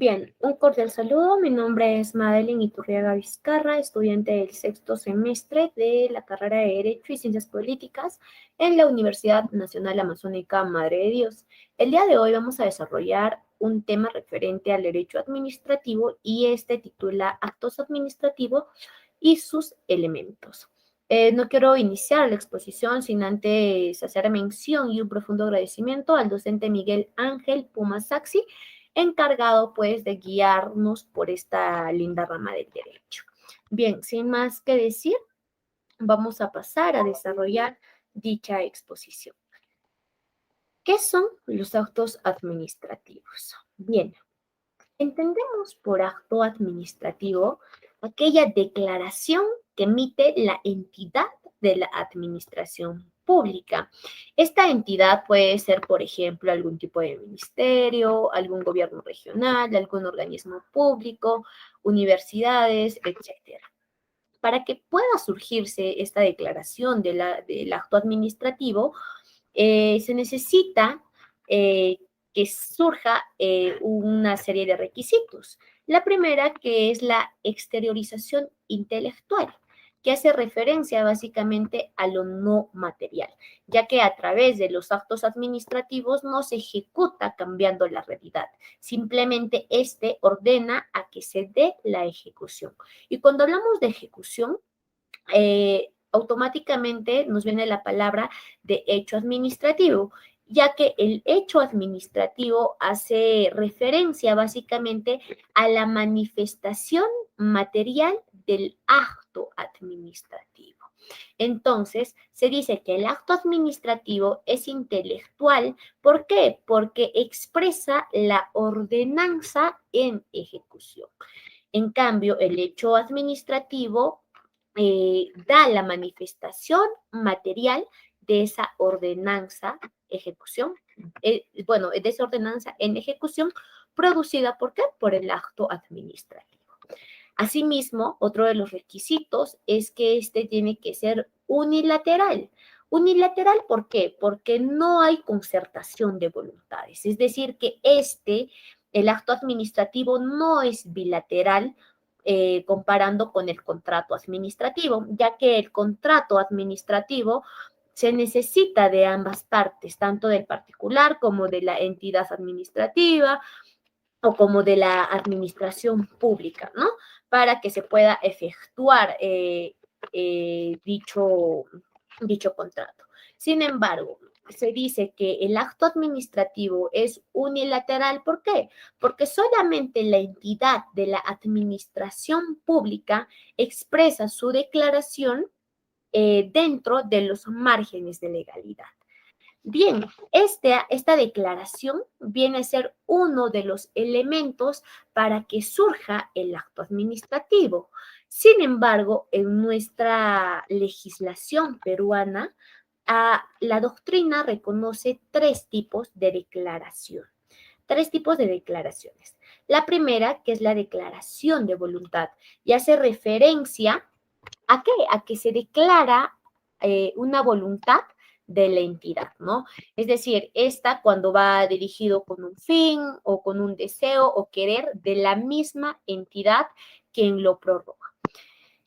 Bien, un cordial saludo. Mi nombre es Madeline Iturriaga Vizcarra, estudiante del sexto semestre de la carrera de Derecho y Ciencias Políticas en la Universidad Nacional Amazónica Madre de Dios. El día de hoy vamos a desarrollar un tema referente al derecho administrativo y este titula Actos administrativos y sus elementos. No quiero iniciar la exposición sin antes hacer mención y un profundo agradecimiento al docente Miguel Ángel Pumasaxi, encargado pues de guiarnos por esta linda rama del derecho. Bien, sin más que decir, vamos a pasar a desarrollar dicha exposición. ¿Qué son los actos administrativos? Bien, entendemos por acto administrativo aquella declaración que emite la entidad de la administración pública. Esta entidad puede ser, por ejemplo, algún tipo de ministerio, algún gobierno regional, algún organismo público, universidades, etcétera. Para que pueda surgirse esta declaración del acto administrativo, se necesita eh, que surja una serie de requisitos. La primera, que es la exteriorización intelectual, que hace referencia básicamente a lo no material, ya que a través de los actos administrativos no se ejecuta cambiando la realidad, simplemente este ordena a que se dé la ejecución. Y cuando hablamos de ejecución, automáticamente nos viene la palabra de hecho administrativo, ya que el hecho administrativo hace referencia básicamente a la manifestación material del acto administrativo. Entonces, se dice que el acto administrativo es intelectual. ¿Por qué? Porque expresa la ordenanza en ejecución. En cambio, el hecho administrativo da la manifestación material de esa ordenanza ejecución, de esa ordenanza en ejecución producida, ¿por qué? Por el acto administrativo. Asimismo, otro de los requisitos es que este tiene que ser unilateral. Unilateral, ¿por qué? Porque no hay concertación de voluntades. Es decir, que el acto administrativo no es bilateral, comparando con el contrato administrativo, ya que el contrato administrativo se necesita de ambas partes, tanto del particular como de la entidad administrativa o como de la administración pública, ¿no? Para que se pueda efectuar dicho contrato. Sin embargo, se dice que el acto administrativo es unilateral. ¿Por qué? Porque solamente la entidad de la administración pública expresa su declaración dentro de los márgenes de legalidad. Bien, esta declaración viene a ser uno de los elementos para que surja el acto administrativo. Sin embargo, en nuestra legislación peruana, la doctrina reconoce tres tipos de declaración. Tres tipos de declaraciones. La primera, que es la declaración de voluntad, y hace referencia ¿a qué? A que se declara una voluntad de la entidad, ¿no? Es decir, esta cuando va dirigido con un fin o con un deseo o querer de la misma entidad quien lo prorroga.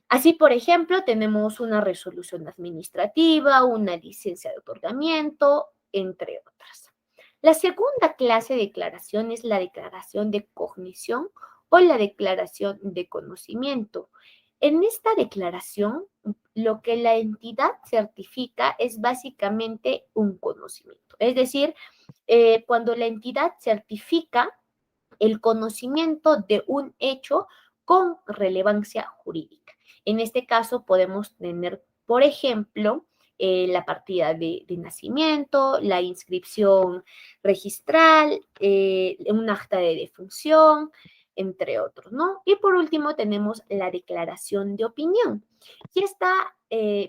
Así, por ejemplo, tenemos una resolución administrativa, una licencia de otorgamiento, entre otras. La segunda clase de declaración es la declaración de cognición o la declaración de conocimiento. En esta declaración, lo que la entidad certifica es básicamente un conocimiento. Es decir, cuando la entidad certifica el conocimiento de un hecho con relevancia jurídica. En este caso podemos tener, por ejemplo, la partida de nacimiento, la inscripción registral, un acta de defunción, entre otros, ¿no? Y por último tenemos la declaración de opinión. Y esta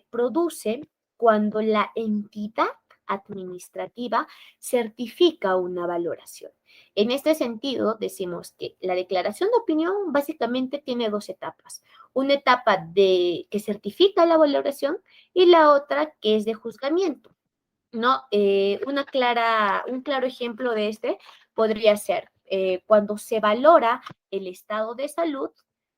produce cuando la entidad administrativa certifica una valoración. En este sentido, decimos que la declaración de opinión básicamente tiene dos etapas. Una etapa que certifica la valoración y la otra que es de juzgamiento, ¿no? Un claro ejemplo de este podría ser cuando se valora el estado de salud,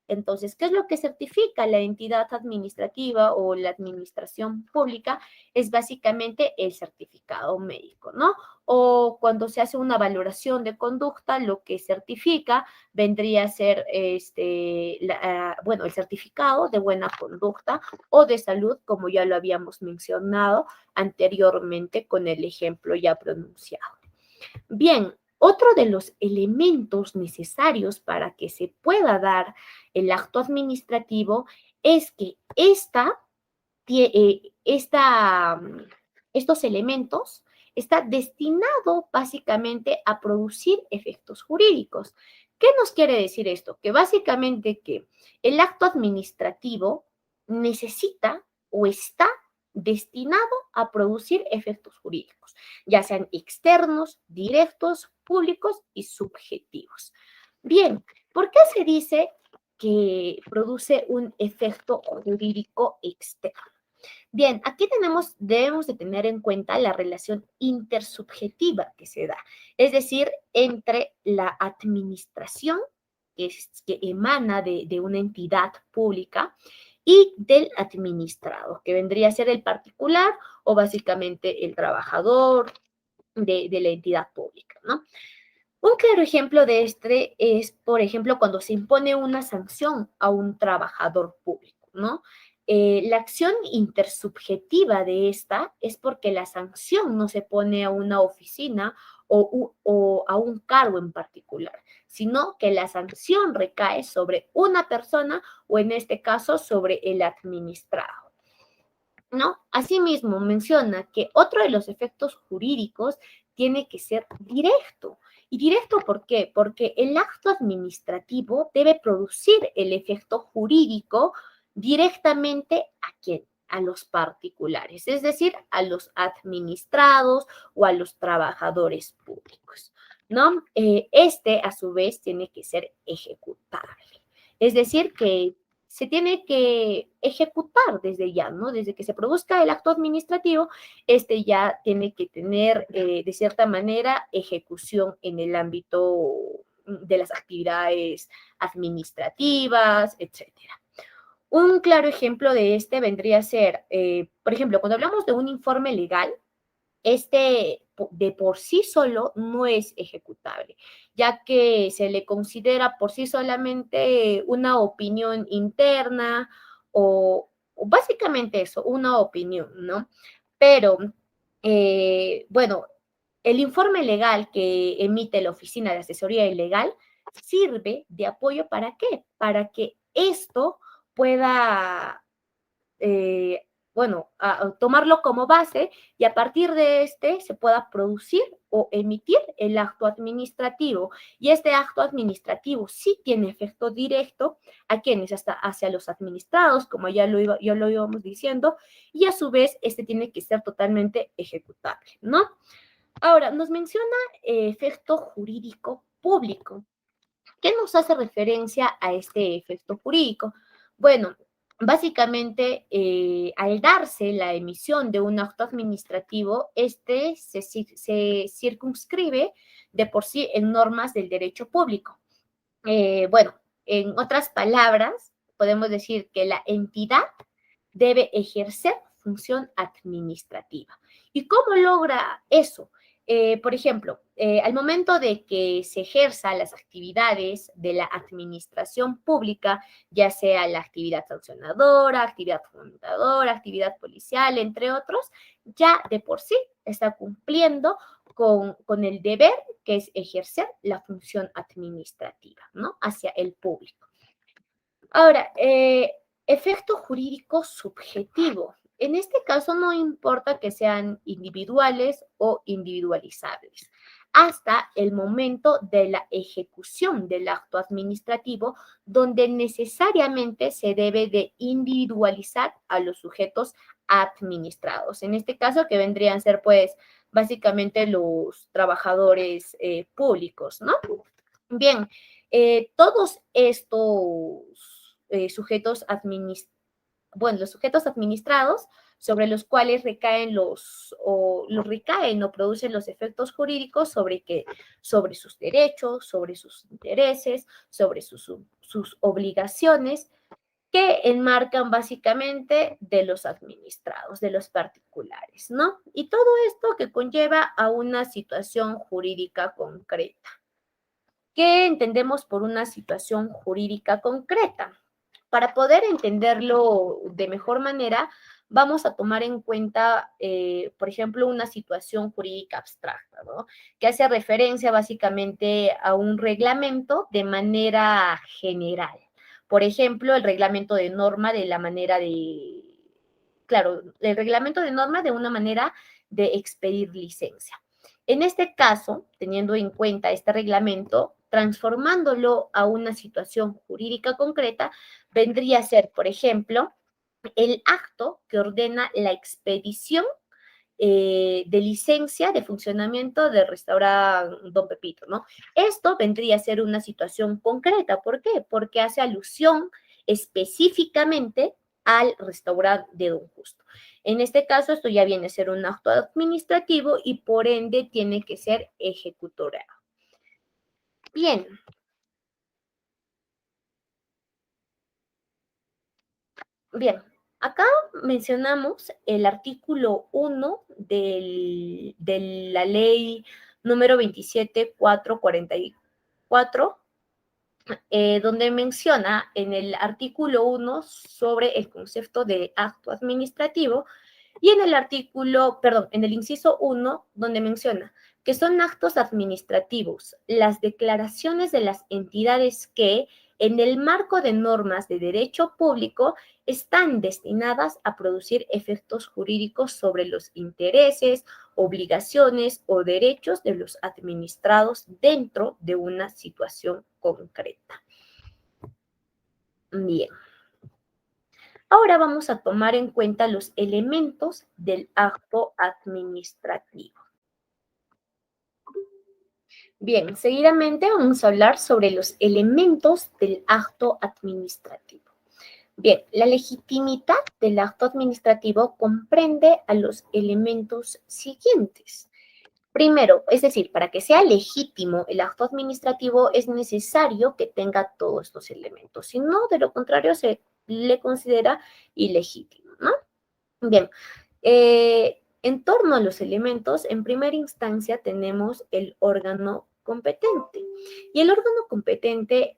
entonces, ¿qué es lo que certifica la entidad administrativa o la administración pública? Es básicamente el certificado médico, ¿no? O cuando se hace una valoración de conducta, lo que certifica vendría a ser el certificado de buena conducta o de salud, como ya lo habíamos mencionado anteriormente con el ejemplo ya pronunciado. Bien, otro de los elementos necesarios para que se pueda dar el acto administrativo es que estos elementos está destinado básicamente a producir efectos jurídicos. ¿Qué nos quiere decir esto? Que básicamente que el acto administrativo necesita o está destinado a producir efectos jurídicos, ya sean externos, directos, públicos y subjetivos. Bien, ¿por qué se dice que produce un efecto jurídico externo? Bien, aquí debemos de tener en cuenta la relación intersubjetiva que se da, es decir, entre la administración que emana de una entidad pública y del administrado, que vendría a ser el particular o básicamente el trabajador de la entidad pública, ¿no? Un claro ejemplo de este es, por ejemplo, cuando se impone una sanción a un trabajador público, ¿no? La acción intersubjetiva de esta es porque la sanción no se pone a una oficina o a un cargo en particular, sino que la sanción recae sobre una persona o en este caso sobre el administrado, ¿no? Asimismo, menciona que otro de los efectos jurídicos tiene que ser directo. ¿Y directo por qué? Porque el acto administrativo debe producir el efecto jurídico directamente a quién, a los particulares, es decir, a los administrados o a los trabajadores públicos, ¿no? A su vez, tiene que ser ejecutable. Es decir, que se tiene que ejecutar desde ya, ¿no? Desde que se produzca el acto administrativo, ya tiene que tener, de cierta manera, ejecución en el ámbito de las actividades administrativas, etcétera. Un claro ejemplo de vendría a ser, por ejemplo, cuando hablamos de un informe legal, de por sí solo no es ejecutable, ya que se le considera por sí solamente una opinión interna o básicamente eso, una opinión, ¿no? Pero, bueno, el informe legal que emite la Oficina de Asesoría Legal sirve de apoyo ¿para qué? Para que esto pueda tomarlo como base y a partir de se pueda producir o emitir el acto administrativo. Y este acto administrativo sí tiene efecto directo a quienes, hasta hacia los administrados, como ya lo íbamos diciendo, y a su vez tiene que ser totalmente ejecutable, ¿no? Ahora, nos menciona efecto jurídico público. ¿Qué nos hace referencia a este efecto jurídico? Bueno, básicamente, al darse la emisión de un acto administrativo, se circunscribe de por sí en normas del derecho público. Bueno, en otras palabras, podemos decir que la entidad debe ejercer función administrativa. ¿Y cómo logra eso? Por ejemplo, al momento de que se ejerzan las actividades de la administración pública, ya sea la actividad sancionadora, actividad fomentadora, actividad policial, entre otros, ya de por sí está cumpliendo con el deber que es ejercer la función administrativa, ¿no? Hacia el público. Ahora, efecto jurídico subjetivo. En este caso no importa que sean individuales o individualizables, hasta el momento de la ejecución del acto administrativo, donde necesariamente se debe de individualizar a los sujetos administrados. En este caso, que vendrían a ser, pues, básicamente los trabajadores públicos, ¿no? Bien, todos estos los sujetos administrados sobre los cuales recaen recaen o producen los efectos jurídicos sobre sus derechos, sobre sus intereses, sobre sus obligaciones, que enmarcan básicamente de los administrados, de los particulares, ¿no? Y todo esto que conlleva a una situación jurídica concreta. ¿Qué entendemos por una situación jurídica concreta? Para poder entenderlo de mejor manera, vamos a tomar en cuenta, por ejemplo, una situación jurídica abstracta, ¿no? Que hace referencia básicamente a un reglamento de manera general. Por ejemplo, el reglamento de norma de la manera de, claro, el reglamento de norma de una manera de expedir licencia. En este caso, teniendo en cuenta este reglamento, transformándolo a una situación jurídica concreta, vendría a ser, por ejemplo, el acto que ordena la expedición de licencia de funcionamiento del restaurante Don Pepito, ¿no? Esto vendría a ser una situación concreta. ¿Por qué? Porque hace alusión específicamente al restaurante de Don Justo. En este caso, esto ya viene a ser un acto administrativo y por ende tiene que ser ejecutoriado. Bien. Bien, acá mencionamos el artículo 1 de la ley número 27444, donde menciona en el artículo 1 sobre el concepto de acto administrativo y en el artículo, perdón, en el inciso 1, donde menciona que son actos administrativos las declaraciones de las entidades que, en el marco de normas de derecho público, están destinadas a producir efectos jurídicos sobre los intereses, obligaciones o derechos de los administrados dentro de una situación concreta. Bien. Ahora vamos a tomar en cuenta los elementos del acto administrativo. Bien, seguidamente vamos a hablar sobre los elementos del acto administrativo. Bien, la legitimidad del acto administrativo comprende a los elementos siguientes. Primero, es decir, para que sea legítimo el acto administrativo es necesario que tenga todos estos elementos. Si no, de lo contrario, se le considera ilegítimo, ¿no? Bien, en torno a los elementos, en primera instancia tenemos el órgano competente. Y el órgano competente,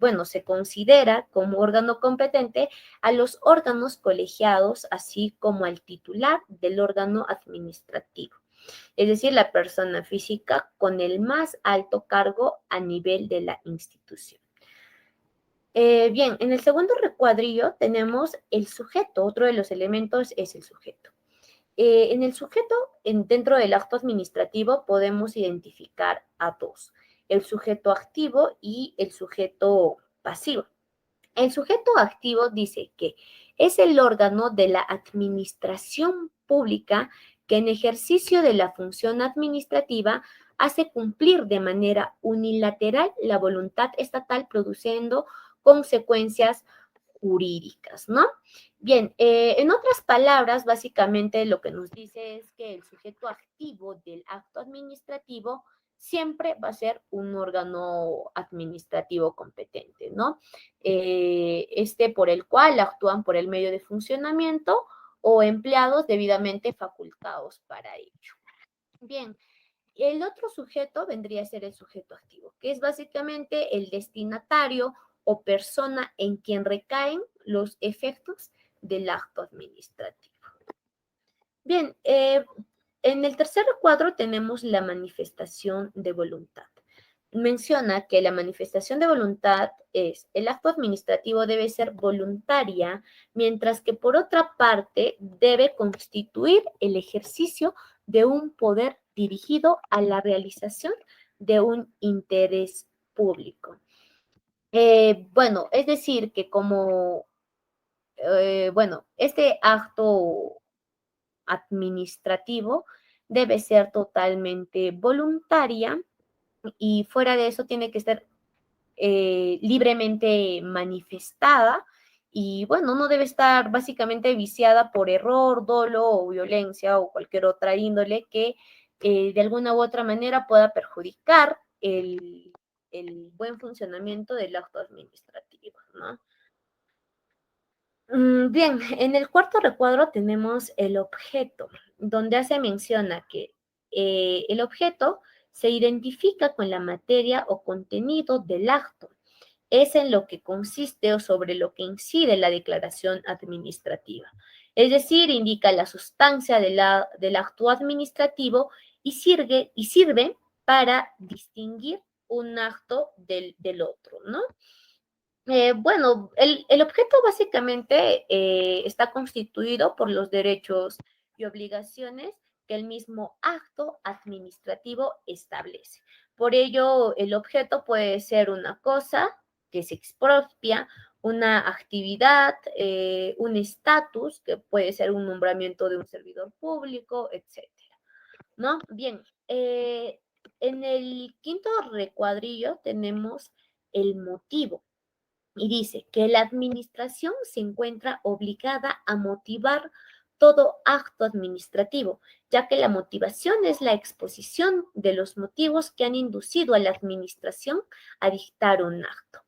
bueno, se considera como órgano competente a los órganos colegiados, así como al titular del órgano administrativo, es decir, la persona física con el más alto cargo a nivel de la institución. Bien, en el segundo recuadrillo tenemos el sujeto. Otro de los elementos es el sujeto. En el sujeto, dentro del acto administrativo, podemos identificar a dos: el sujeto activo y el sujeto pasivo. El sujeto activo dice que es el órgano de la administración pública que, en ejercicio de la función administrativa, hace cumplir de manera unilateral la voluntad estatal, produciendo consecuencias jurídicas, ¿no? Bien, en otras palabras, básicamente lo que nos dice es que el sujeto activo del acto administrativo siempre va a ser un órgano administrativo competente, ¿no? Por el cual actúan por el medio de funcionamiento o empleados debidamente facultados para ello. Bien, el otro sujeto vendría a ser el sujeto activo, que es básicamente el destinatario o persona en quien recaen los efectos del acto administrativo. Bien, en el tercer cuadro tenemos la manifestación de voluntad. Menciona que la manifestación de voluntad es: el acto administrativo debe ser voluntaria, mientras que por otra parte debe constituir el ejercicio de un poder dirigido a la realización de un interés público. Bueno, es decir, que este acto administrativo debe ser totalmente voluntaria y fuera de eso tiene que ser libremente manifestada y bueno, no debe estar básicamente viciada por error, dolo o violencia o cualquier otra índole que de alguna u otra manera pueda perjudicar el buen funcionamiento del acto administrativo, ¿no? Bien, en el cuarto recuadro tenemos el objeto, donde hace mención a que el objeto se identifica con la materia o contenido del acto. Es en lo que consiste o sobre lo que incide la declaración administrativa. Es decir, indica la sustancia del acto administrativo y sirve para distinguir un acto del otro, ¿no? Bueno, el objeto básicamente está constituido por los derechos y obligaciones que el mismo acto administrativo establece. Por ello, el objeto puede ser una cosa que se expropia, una actividad, un estatus, que puede ser un nombramiento de un servidor público, etcétera, ¿no? Bien, en el quinto recuadrillo tenemos el motivo y dice que la administración se encuentra obligada a motivar todo acto administrativo, ya que la motivación es la exposición de los motivos que han inducido a la administración a dictar un acto.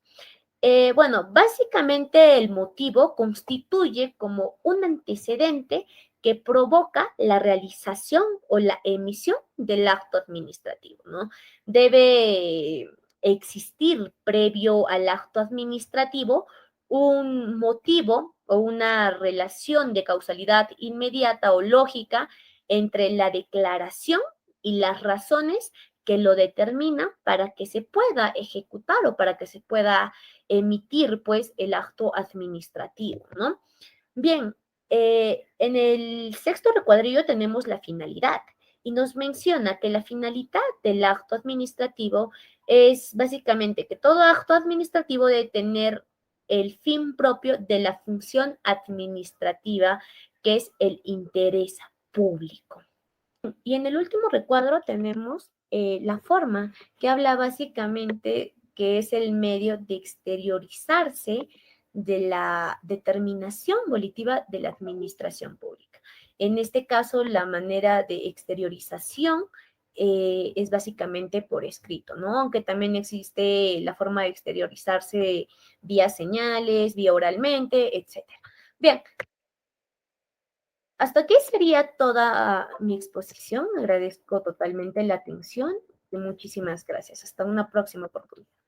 Bueno, básicamente el motivo constituye como un antecedente que provoca la realización o la emisión del acto administrativo, ¿no? Debe existir previo al acto administrativo un motivo o una relación de causalidad inmediata o lógica entre la declaración y las razones que lo determinan para que se pueda ejecutar o para que se pueda emitir pues el acto administrativo, ¿no? Bien, en el sexto recuadrillo tenemos la finalidad y nos menciona que la finalidad del acto administrativo es básicamente que todo acto administrativo debe tener el fin propio de la función administrativa, que es el interés público. Y en el último recuadro tenemos la forma, que habla básicamente que es el medio de exteriorizarse de la determinación volitiva de la administración pública. En este caso, la manera de exteriorización es básicamente por escrito, ¿no? Aunque también existe la forma de exteriorizarse vía señales, vía oralmente, etcétera. Bien, hasta aquí sería toda mi exposición. Agradezco totalmente la atención y muchísimas gracias. Hasta una próxima oportunidad.